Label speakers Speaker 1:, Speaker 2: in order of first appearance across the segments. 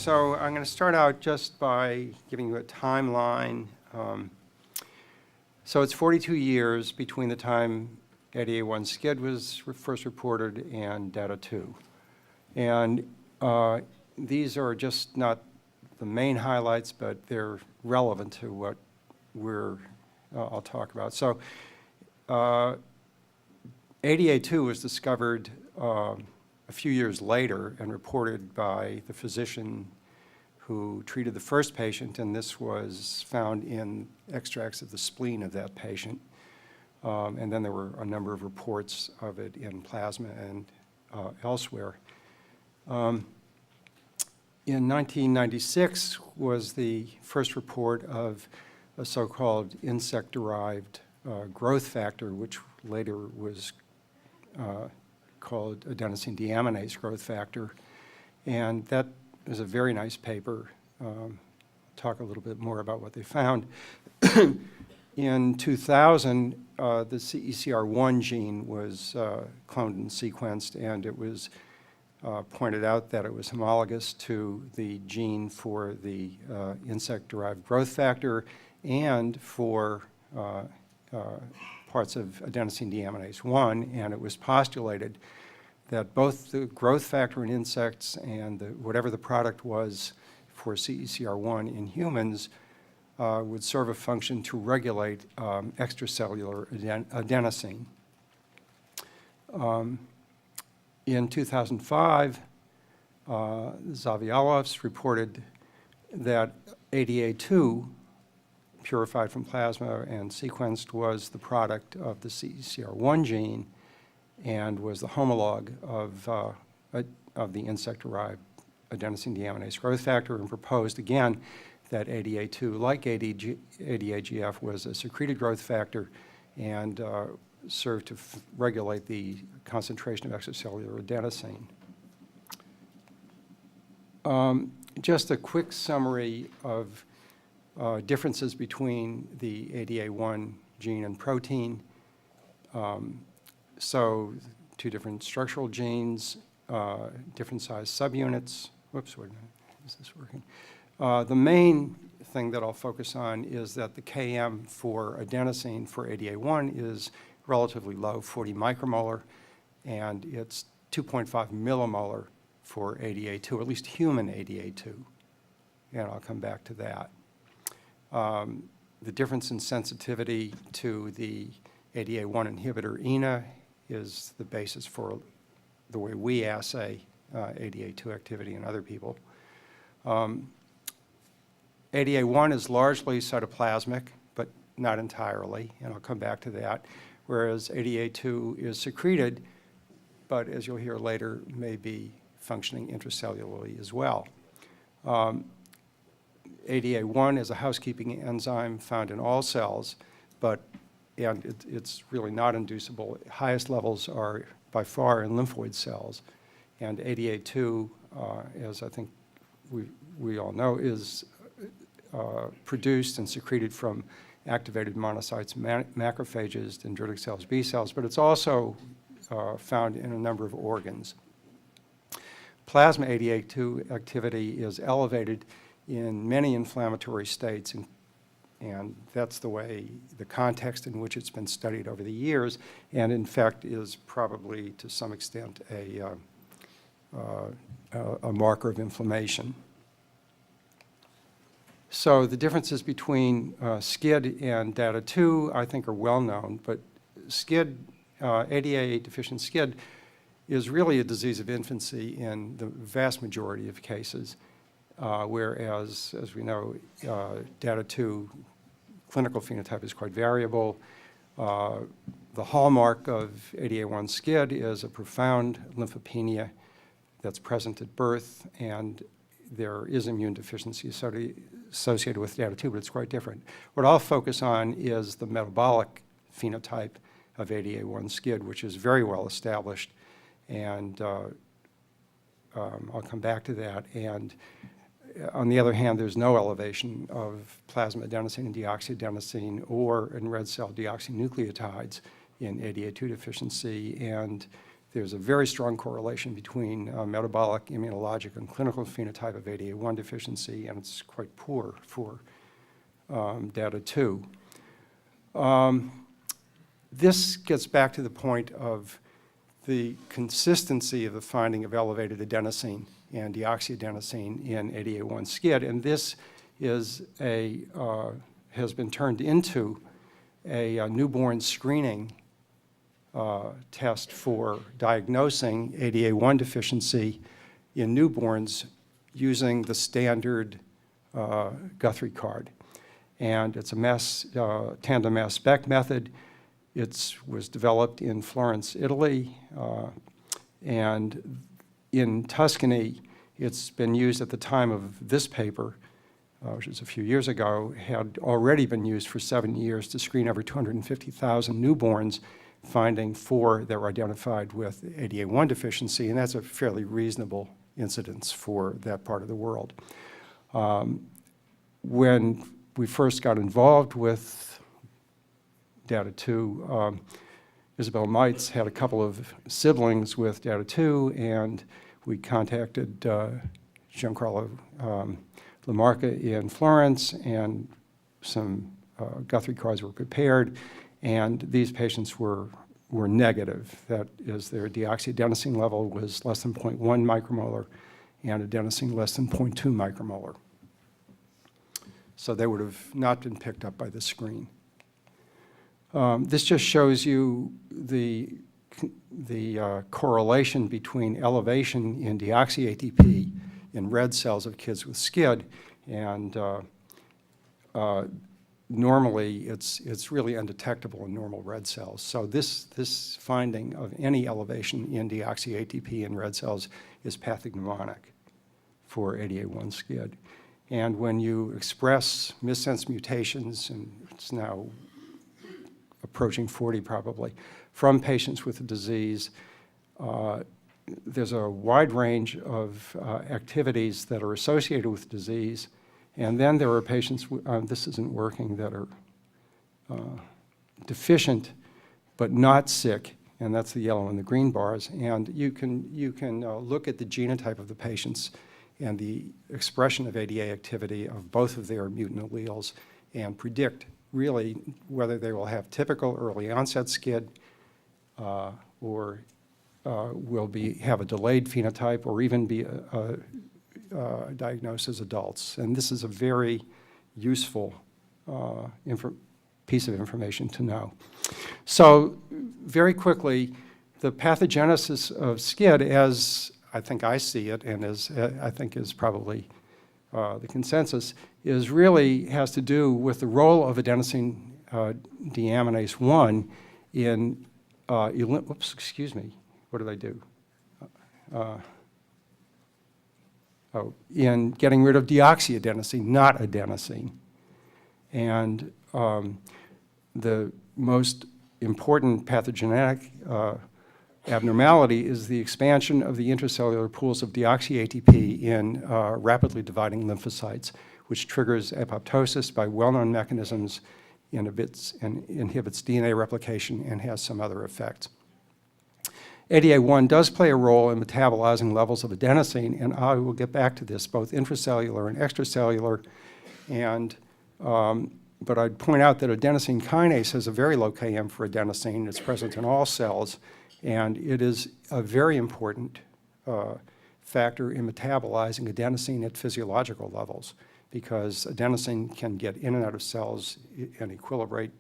Speaker 1: So I'm going to start out just by giving you a timeline. So it's 42 years between the time ADA1 SCID was first reported and ADA2. And these are just not the main highlights, but they're relevant to what I'll talk about. So ADA2 was discovered a few years later and reported by the physician who treated the first patient, and this was found in extracts of the spleen of that patient. And then there were a number of reports of it in plasma and elsewhere. In 1996 was the first report of a so-called insect-derived growth factor, which later was called adenosine deaminase growth factor. And that is a very nice paper. Talk a little bit more about what they found. In 2000, the CECR1 gene was cloned and sequenced, and it was pointed out that it was homologous to the gene for the insect-derived growth factor and for parts of adenosine deaminase 1, and it was postulated that both the growth factor in insects and whatever the product was for CECR1 in humans would serve a function to regulate extracellular adenosine. In 2005, Zavyalovs reported that ADA2, purified from plasma and sequenced, was the product of the CECR1 gene and was the homologue of the insect-derived adenosine deaminase growth factor, and proposed again that ADA2, like ADAGF, was a secreted growth factor and served to regulate the concentration of extracellular adenosine. Just a quick summary of differences between the ADA1 gene and protein. So two different structural genes, different size subunits. Whoops, wait a minute, is this working? The main thing that I'll focus on is that the Km for adenosine for ADA1 is relatively low, 40 micromolar, and it's 2.5 millimolar for ADA2, at least human ADA2, and I'll come back to that. The difference in sensitivity to the ADA1 inhibitor ENA is the basis for the way we assay ADA2 activity in other people. ADA1 is largely cytoplasmic, but not entirely, and I'll come back to that, whereas ADA2 is secreted, but as you'll hear later, may be functioning intracellularly as well. ADA1 is a housekeeping enzyme found in all cells, and it's really not inducible. Highest levels are by far in lymphoid cells, and ADA2, as I think we all know, is produced and secreted from activated monocytes, macrophages, dendritic cells, B cells, but it's also found in a number of organs. Plasma ADA2 activity is elevated in many inflammatory states, and that's the context in which it's been studied over the years, and in fact is probably to some extent a marker of inflammation. So the differences between SCID and ADA2 I think are well known, but SCID, ADA deficient SCID, is really a disease of infancy in the vast majority of cases, whereas, as we know, ADA2 clinical phenotype is quite variable. The hallmark of ADA1 SCID is a profound lymphopenia that's present at birth, and there is immune deficiency associated with ADA2, but it's quite different. What I'll focus on is the metabolic phenotype of ADA1 SCID, which is very well established, and I'll come back to that. And on the other hand, there's no elevation of plasma adenosine and deoxyadenosine or in red cell deoxynucleotides in ADA2 deficiency, and there's a very strong correlation between metabolic, immunologic, and clinical phenotype of ADA1 deficiency, and it's quite poor for DATA2. This gets back to the point of the consistency of the finding of elevated adenosine and deoxyadenosine in ADA1 SCID, and this is has been turned into a newborn screening test for diagnosing ADA1 deficiency in newborns using the standard Guthrie card. And it's a tandem mass spec method. It was developed in Florence, Italy, and in Tuscany, it's been used at the time of this paper, which is a few years ago, had already been used for 7 years to screen over 250,000 newborns, finding 4 that were identified with ADA1 deficiency, and that's a fairly reasonable incidence for that part of the world. When we first got involved with DATA2, Isabel Meitz had a couple of siblings with DATA2, and we contacted Giancarlo Lamarca in Florence, and some Guthrie cards were prepared, and these patients were negative. That is, their deoxyadenosine level was less than 0.1 micromolar and adenosine less than 0.2 micromolar. So they would have not been picked up by the screen. This just shows you the correlation between elevation in deoxy-ATP in red cells of kids with SCID, and normally it's really undetectable in normal red cells. So this finding of any elevation in deoxy-ATP in red cells is pathognomonic for ADA1 SCID. And when you express missense mutations, and it's now approaching 40 probably, from patients with the disease, there's a wide range of activities that are associated with disease. And then there are patients, this isn't working, that are deficient but not sick, and that's the yellow and the green bars. And you can look at the genotype of the patients and the expression of ADA activity of both of their mutant alleles and predict really whether they will have typical early onset SCID or will have a delayed phenotype or even be diagnosed as adults. And this is a very useful piece of information to know. So very quickly, the pathogenesis of SCID, as I think I see it, and as I think is probably the consensus, is really has to do with the role of adenosine deaminase 1 in, whoops, excuse me, what did I do? In getting rid of deoxyadenosine, not adenosine. And the most important pathogenic abnormality is the expansion of the intracellular pools of deoxy-ATP in rapidly dividing lymphocytes, which triggers apoptosis by well-known mechanisms, inhibits DNA replication, and has some other effects. ADA1 does play a role in metabolizing levels of adenosine, and I will get back to this, both intracellular and extracellular. And, but I'd point out that adenosine kinase has a very low Km for adenosine. It's present in all cells, and it is a very important factor in metabolizing adenosine at physiological levels, because adenosine can get in and out of cells and equilibrate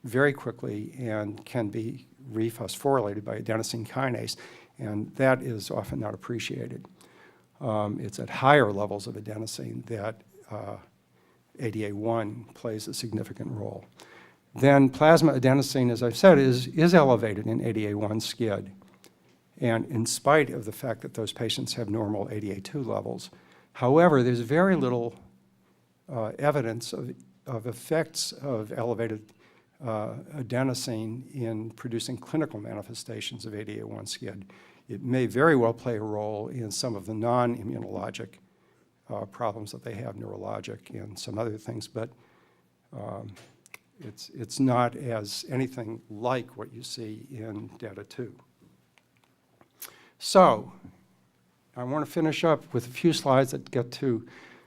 Speaker 1: very quickly and can be rephosphorylated by adenosine kinase, and that is often not appreciated. It's at higher levels of adenosine that ADA1 plays a significant role. Then plasma adenosine, as I've said, is elevated in ADA1 SCID, and in spite of the fact that those patients have normal ADA2 levels. However, there's very little evidence of effects of elevated adenosine in producing clinical manifestations of ADA1 SCID. It may very well play a role in some of the non-immunologic problems that they have, neurologic and some other things, but it's not as anything like what you see in DATA2. So I want to finish up with a few slides that get to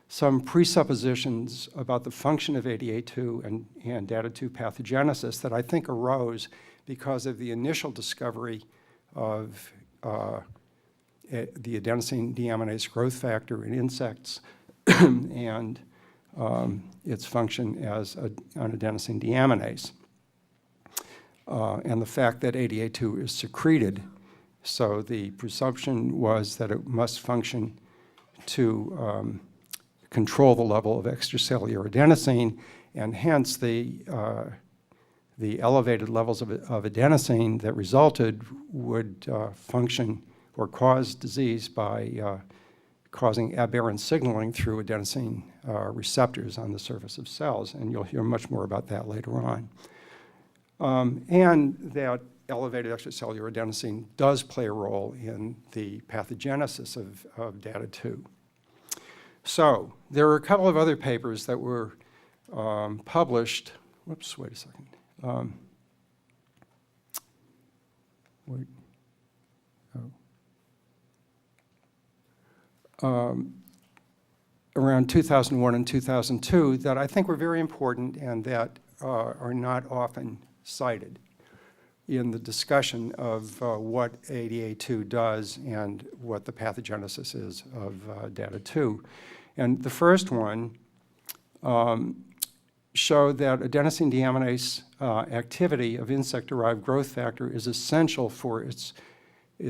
Speaker 1: some presuppositions about the function of ADA2 and ADA2 pathogenesis that I think arose because of the initial discovery of the adenosine deaminase growth factor in insects and its function as an adenosine deaminase. And the fact that ADA2 is secreted. So the presumption was that it must function to control the level of extracellular adenosine, and hence the elevated levels of adenosine that resulted would function or cause disease by causing aberrant signaling through adenosine receptors on the surface of cells, and you'll hear much more about that later on. And that elevated extracellular adenosine does play a role in the pathogenesis of ADA2. So there are a couple of other papers that were published. Whoops, wait a second. Around 2001 and 2002 that I think were very important and that are not often cited in the discussion of what ADA2 does and what the pathogenesis is of ADA2. And the first one showed that adenosine deaminase activity of insect-derived growth factor is essential for its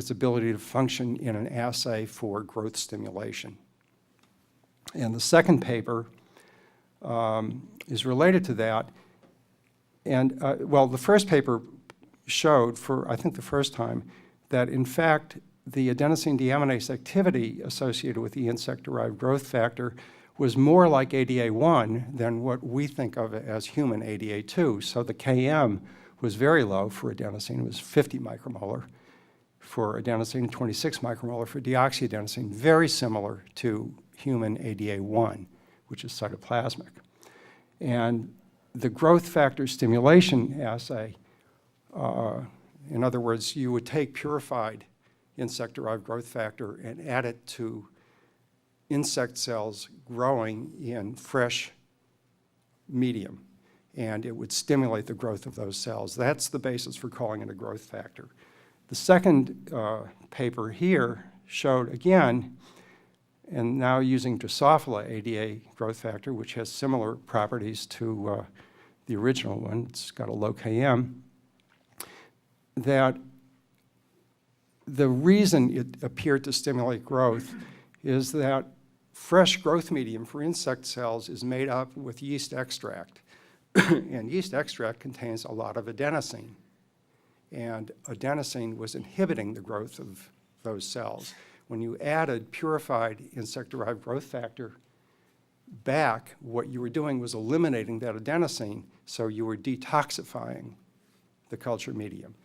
Speaker 1: ability to function in an assay for growth stimulation. And the second paper is related to that. And, well, the first paper showed, for I think the first time, that in fact the adenosine deaminase activity associated with the insect-derived growth factor was more like ADA1 than what we think of as human ADA2. So the Km was very low for adenosine. It was 50 micromolar for adenosine, 26 micromolar for deoxyadenosine, very similar to human ADA1, which is cytoplasmic. And the growth factor stimulation assay, in other words, you would take purified insect-derived growth factor and add it to insect cells growing in fresh medium, and it would stimulate the growth of those cells. That's the basis for calling it a growth factor. The second paper here showed, again, and now using Drosophila ADA growth factor, which has similar properties to the original one, it's got a low Km, that the reason it appeared to stimulate growth is that fresh growth medium for insect cells is made up with yeast extract. And yeast extract contains a lot of adenosine. And adenosine was inhibiting the growth of those cells. When you added purified insect-derived growth factor back, what you were doing was eliminating that adenosine, so you were detoxifying the culture medium.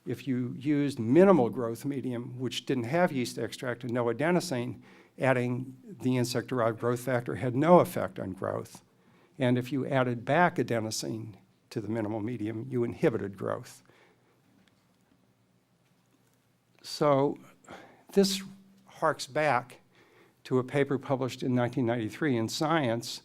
Speaker 1: If you used minimal growth medium, which didn't have yeast extract and no adenosine, adding the insect-derived growth factor had no effect on growth. And if you added back adenosine to the minimal medium, you inhibited growth. So this harks back to a paper published in 1993 in Science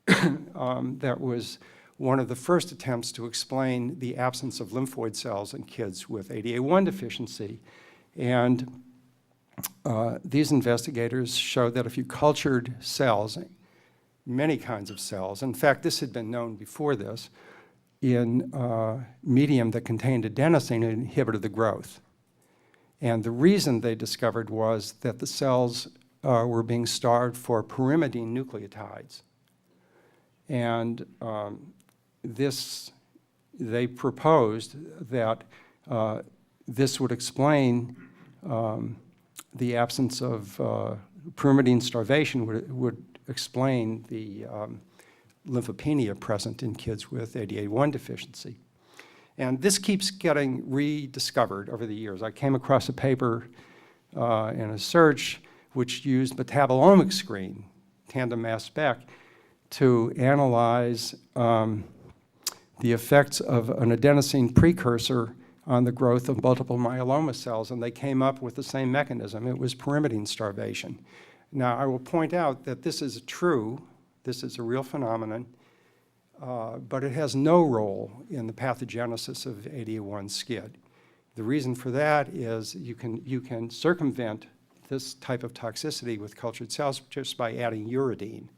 Speaker 1: that was one of the first attempts to explain the absence of lymphoid cells in kids with ADA1 deficiency. And these investigators showed that if you cultured cells, many kinds of cells, in fact, this had been known before this, in medium that contained adenosine, it inhibited the growth. And the reason they discovered was that the cells were being starved for pyrimidine nucleotides. And they proposed that this would explain the absence of pyrimidine starvation would explain the lymphopenia present in kids with ADA1 deficiency. And this keeps getting rediscovered over the years. I came across a paper in a search which used metabolomic screen, tandem mass spec, to analyze the effects of an adenosine precursor on the growth of multiple myeloma cells, and they came up with the same mechanism. It was pyrimidine starvation. Now, I will point out that this is true. This is a real phenomenon, but it has no role in the pathogenesis of ADA1 SCID. The reason for that is you can circumvent this type of toxicity with cultured cells just by adding uridine.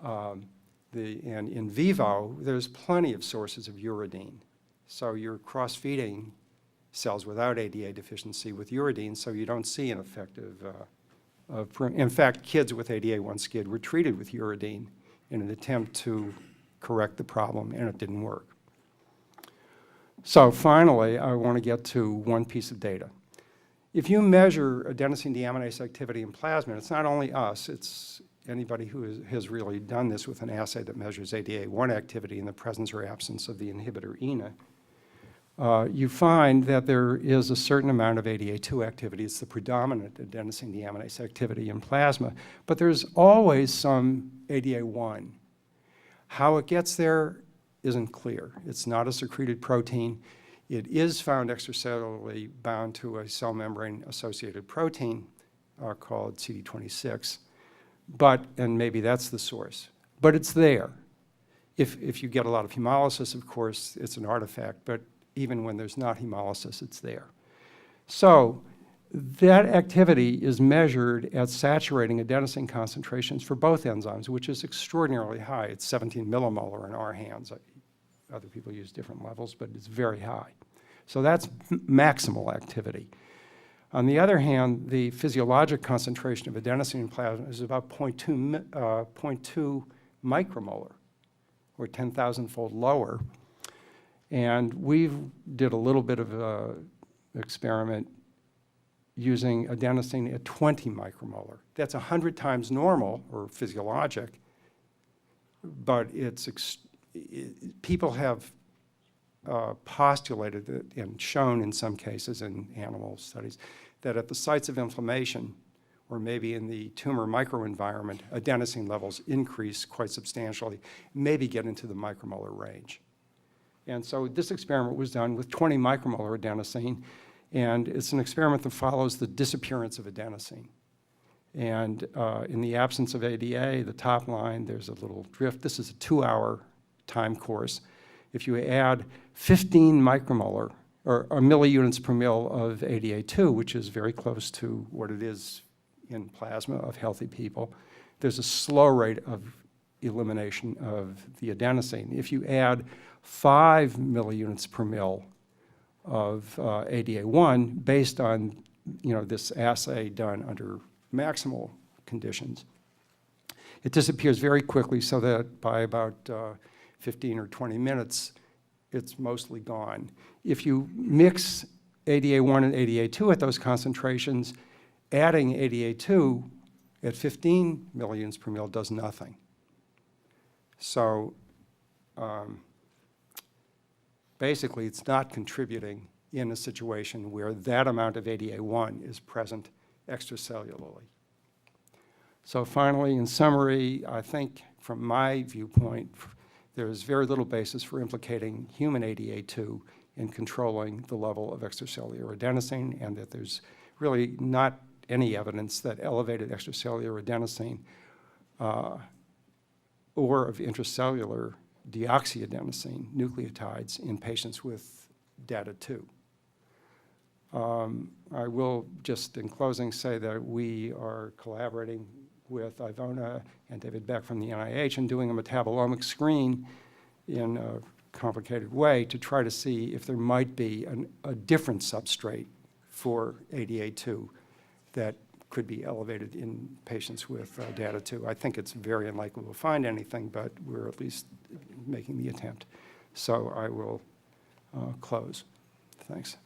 Speaker 1: And in vivo, there's plenty of sources of uridine. So you're cross-feeding cells without ADA deficiency with uridine, so you don't see an effective, in fact, kids with ADA1 SCID were treated with uridine in an attempt to correct the problem, and it didn't work. So finally, I want to get to one piece of data. If you measure adenosine deaminase activity in plasma, it's not only us, it's anybody who has really done this with an assay that measures ADA1 activity in the presence or absence of the inhibitor ENA, you find that there is a certain amount of ADA2 activity. It's the predominant adenosine deaminase activity in plasma, but there's always some ADA1. How it gets there isn't clear. It's not a secreted protein. It is found extracellularly bound to a cell membrane-associated protein called CD26, and maybe that's the source. But it's there. If you get a lot of hemolysis, of course, it's an artifact, but even when there's not hemolysis, it's there. So that activity is measured at saturating adenosine concentrations for both enzymes, which is extraordinarily high. It's 17 millimolar in our hands. Other people use different levels, but it's very high. So that's maximal activity. On the other hand, the physiologic concentration of adenosine in plasma is about 0.2 micromolar, or 10,000-fold lower. And we did a little bit of an experiment using adenosine at 20 micromolar. That's 100 times normal, or physiologic, but people have postulated that, and shown in some cases in animal studies, that at the sites of inflammation, or maybe in the tumor microenvironment, adenosine levels increase quite substantially, maybe get into the micromolar range. And so this experiment was done with 20 micromolar adenosine, and it's an experiment that follows the disappearance of adenosine. And in the absence of ADA, the top line, there's a little drift. This is a 2-hour time course. If you add 15 micromolar, or milliunits per mil of ADA2, which is very close to what it is in plasma of healthy people, there's a slow rate of elimination of the adenosine. If you add 5 milliunits per mil of ADA1 based on this assay done under maximal conditions, it disappears very quickly, so that by about 15 or 20 minutes, it's mostly gone. If you mix ADA1 and ADA2 at those concentrations, adding ADA2 at 15 milliunits per mil does nothing. So basically, it's not contributing in a situation where that amount of ADA1 is present extracellularly. So finally, in summary, I think from my viewpoint, there's very little basis for implicating human ADA2 in controlling the level of extracellular adenosine, and that there's really not any evidence that elevated extracellular adenosine or of intracellular deoxyadenosine nucleotides in patients with ADA2. I will just, in closing, say that we are collaborating with Ivona and David Beck from the NIH and doing a metabolomic screen in a complicated way to try to see if there might be a different substrate for ADA2 that could be elevated in patients with ADA2. I think it's very unlikely we'll find anything, but we're at least making the attempt. So I will close. Thanks.